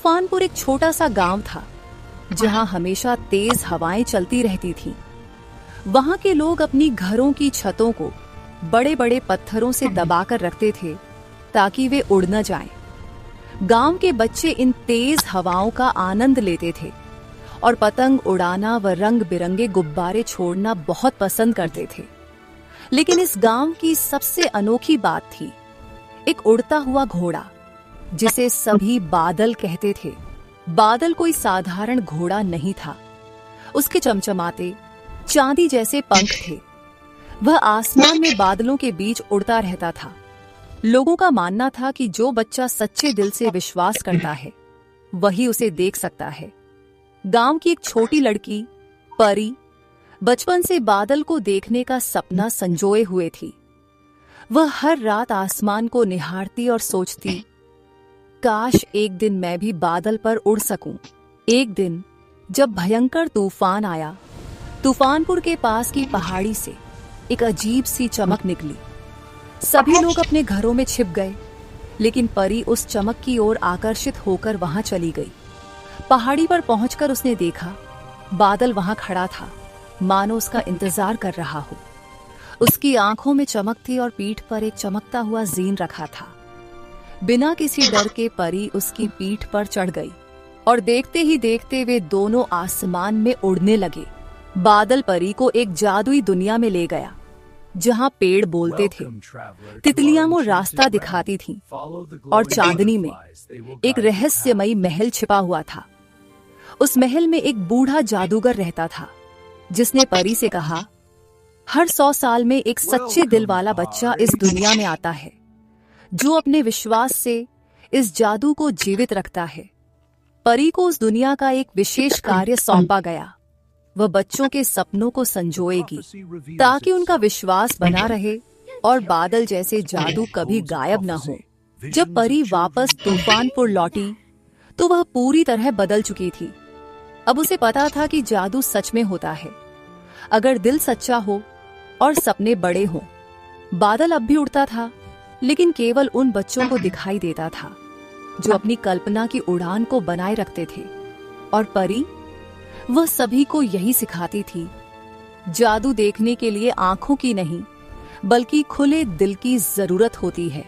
तूफानपुर एक छोटा सा गांव था जहां हमेशा तेज हवाएं चलती रहती थीं। वहां के लोग अपनी घरों की छतों को बड़े बड़े पत्थरों से दबाकर रखते थे ताकि वे उड़ न जाएं। गांव के बच्चे इन तेज हवाओं का आनंद लेते थे और पतंग उड़ाना व रंग बिरंगे गुब्बारे छोड़ना बहुत पसंद करते थे। लेकिन इस गांव की सबसे अनोखी बात थी एक उड़ता हुआ घोड़ा, जिसे सभी बादल कहते थे। बादल कोई साधारण घोड़ा नहीं था। उसके चमचमाते चांदी जैसे पंख थे। वह आसमान में बादलों के बीच उड़ता रहता था। लोगों का मानना था कि जो बच्चा सच्चे दिल से विश्वास करता है वही उसे देख सकता है। गांव की एक छोटी लड़की परी बचपन से बादल को देखने का सपना संजोए हुए थी। वह हर रात आसमान को निहारती और सोचती, काश एक दिन मैं भी बादल पर उड़ सकूं। एक दिन जब भयंकर तूफान आया, तूफानपुर के पास की पहाड़ी से एक अजीब सी चमक निकली। सभी लोग अपने घरों में छिप गए, लेकिन परी उस चमक की ओर आकर्षित होकर वहां चली गई। पहाड़ी पर पहुंचकर उसने देखा, बादल वहां खड़ा था, मानो उसका इंतजार कर रहा हो। उसकी आंखों में चमक थी और पीठ पर एक चमकता हुआ जीन रखा था। बिना किसी डर के परी उसकी पीठ पर चढ़ गई और देखते ही देखते वे दोनों आसमान में उड़ने लगे। बादल परी को एक जादुई दुनिया में ले गया, जहां पेड़ बोलते थे, तितलियां वो रास्ता दिखाती थीं और चांदनी में एक रहस्यमयी महल छिपा हुआ था। उस महल में एक बूढ़ा जादूगर रहता था, जिसने परी से कहा, हर 100 साल में एक सच्चे दिल वाला बच्चा इस दुनिया में आता है, जो अपने विश्वास से इस जादू को जीवित रखता है। परी को उस दुनिया का एक विशेष कार्य सौंपा गया। वह बच्चों के सपनों को संजोएगी ताकि उनका विश्वास बना रहे और बादल जैसे जादू कभी गायब न हो। जब परी वापस तूफानपुर लौटी तो वह पूरी तरह बदल चुकी थी। अब उसे पता था कि जादू सच में होता है अगर दिल सच्चा हो और सपने बड़े हों। बादल अब भी उड़ता था, लेकिन केवल उन बच्चों को दिखाई देता था जो अपनी कल्पना की उड़ान को बनाए रखते थे। और परी, वह सभी को यही सिखाती थी, जादू देखने के लिए आंखों की नहीं बल्कि खुले दिल की जरूरत होती है।